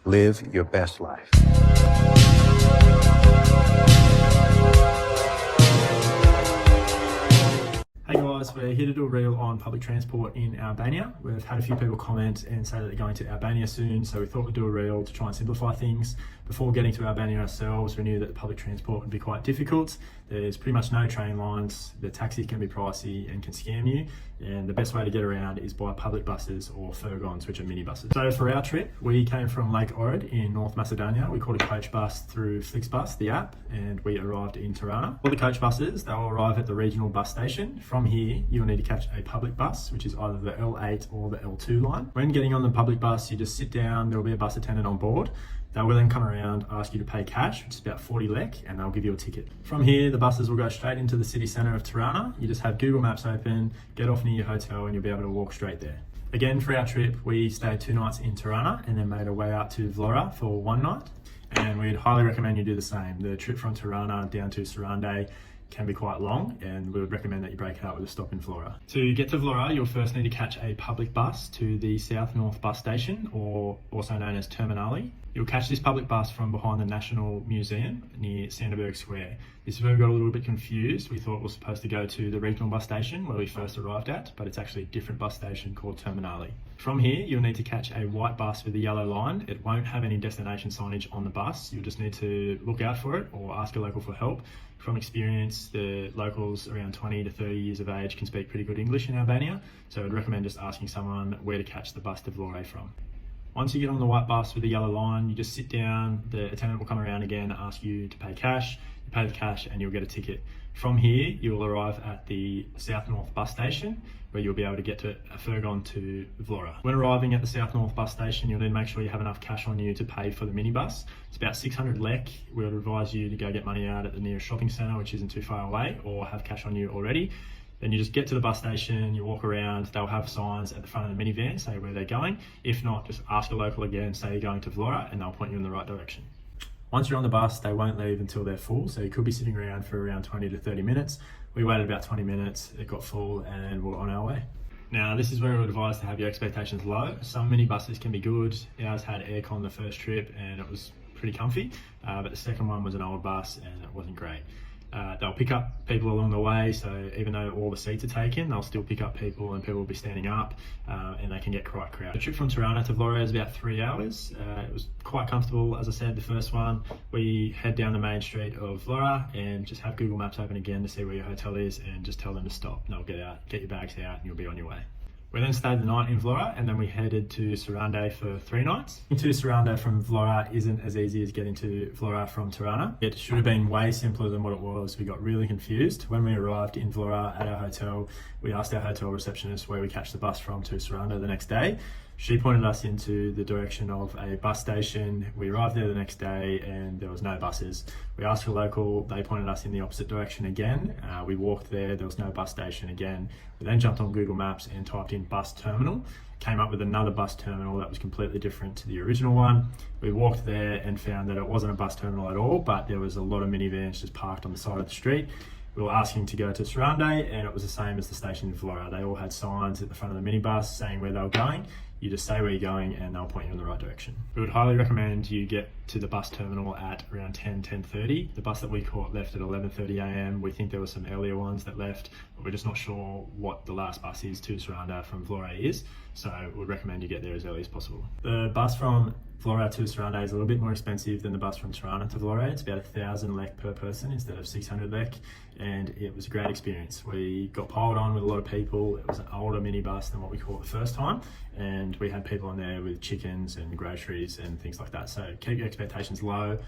Live your best life. Hey guys, we're here to do a reel on public transport in Albania. We've had a few people comment and say that they're going to Albania soon, so we thought we'd do a reel to try and simplify things. Before getting to Albania ourselves, we knew that the public transport would be quite difficult. There's pretty much no train lines, the taxis can be pricey and can scam you, and the best way to get around is by public buses or furgons, which are minibuses. So for our trip, we came from Lake Ohrid in North Macedonia. We caught a coach bus through Flixbus, the app, and we arrived in Tirana. For the coach buses, they'll arrive at the regional bus station. From here, you'll need to catch a public bus, which is either the L8 or the L2 line. When getting on the public bus, you just sit down, there'll be a bus attendant on board. They will then come around, ask you to pay cash, which is about 40 lek, and they'll give you a ticket. From here, the buses will go straight into the city centre of Tirana. You just have Google Maps open, get off near your hotel, and you'll be able to walk straight there. Again, for our trip, we stayed 2 nights in Tirana and then made our way out to Vlorë for 1 night. And we'd highly recommend you do the same. The trip from Tirana down to Serandë can be quite long, and we would recommend that you break it up with a stop in Vlorë. To get to Vlorë, you'll first need to catch a public bus to the South North bus station, or also known as Terminali. You'll catch this public bus from behind the National Museum near Serandë Square. This is where we got a little bit confused. We thought we were supposed to go to the regional bus station where we first arrived at, but it's actually a different bus station called Terminali. From here, you'll need to catch a white bus with a yellow line. It won't have any destination signage on the bus. You'll just need to look out for it or ask a local for help. From experience, the locals around 20 to 30 years of age can speak pretty good English in Albania, so I'd recommend just asking someone where to catch the bus to Vlorë from. Once you get on the white bus with the yellow line, you just sit down, the attendant will come around again and ask you to pay cash. You pay the cash and you'll get a ticket. From here, you will arrive at the South North bus station, where you'll be able to get to a furgon to Vlorë. When arriving at the South North bus station, you'll need to make sure you have enough cash on you to pay for the minibus. It's about 600 lek. We would advise you to go get money out at the nearest shopping centre, which isn't too far away, or have cash on you already. Then you just get to the bus station, you walk around, they'll have signs at the front of the minivan, say where they're going. If not, just ask a local again, say you're going to Vlorë, and they'll point you in the right direction. Once you're on the bus, they won't leave until they're full, so you could be sitting around for around 20 to 30 minutes. We waited about 20 minutes, it got full, and we're on our way. Now, this is where I would advise to have your expectations low. Some minibuses can be good. Ours had aircon the first trip, and it was pretty comfy, but the second one was an old bus, and it wasn't great. They'll pick up people along the way, so even though all the seats are taken, they'll still pick up people and people will be standing up, and they can get quite crowded. The trip from Tirana to Vlorë is about 3 hours. It was quite comfortable, as I said, the first one. We head down the main street of Vlorë and just have Google Maps open again to see where your hotel is, and just tell them to stop, and they'll get out, get your bags out, and you'll be on your way. We then stayed the night in Vlorë, and then we headed to Serandë for 3 nights. Getting to Serandë from Vlorë isn't as easy as getting to Vlorë from Tirana. It should have been way simpler than what it was. We got really confused. When we arrived in Vlorë at our hotel, we asked our hotel receptionist where we catch the bus from to Serandë the next day. She pointed us into the direction of a bus station. We arrived there the next day and there was no buses. We asked a local, they pointed us in the opposite direction again. We walked there was no bus station again. We then jumped on Google Maps and typed in bus terminal. Came up with another bus terminal that was completely different to the original one. We walked there and found that it wasn't a bus terminal at all, but there was a lot of minivans just parked on the side of the street. We were asking to go to Serandë, and it was the same as the station in Vlorë. They all had signs at the front of the minibus saying where they were going. You just say where you're going and they'll point you in the right direction. We would highly recommend you get to the bus terminal at around 10:30. The bus that we caught left at 11:30 a.m. We think there were some earlier ones that left, but we're just not sure what the last bus is to Serandë from Vlorë is, so we would recommend you get there as early as possible. The bus from Vlorë to Serandë is a little bit more expensive than the bus from Tirana to Vlorë. It's about 1,000 lek per person instead of 600 lek, and it was a great experience. We got piled on with a lot of people. It was an older minibus than what we caught the first time, and we had people on there with chickens and groceries and things like that. So keep your expectations low.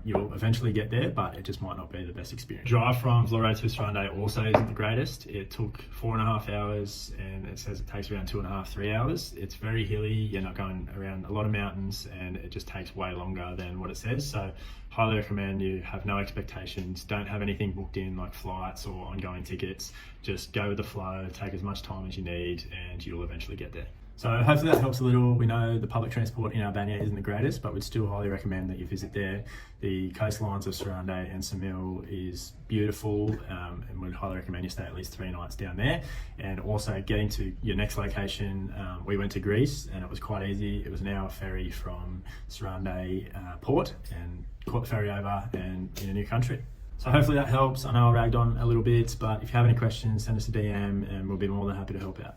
You'll eventually get there, but it just might not be the best experience. Drive from Vlorë to Serandë also isn't the greatest. It took 4.5 hours, and it says it takes around 2.5, 3 hours. It's very hilly. You're not going around a lot of mountains, and it just takes way longer than what it says. So highly recommend you have no expectations. Don't have anything booked in like flights or ongoing tickets. Just go with the flow, take as much time as you need, and you'll eventually get there. So hopefully that helps a little. We know the public transport in Albania isn't the greatest, but we'd still highly recommend that you visit there. The coastlines of Serandë and Ksamil is beautiful, and we'd highly recommend you stay at least 3 nights down there. And also getting to your next location, we went to Greece and it was quite easy. It was an hour ferry from Serandë port, and caught the ferry over and in a new country. So hopefully that helps. I know I ragged on a little bit, but if you have any questions, send us a DM and we'll be more than happy to help out.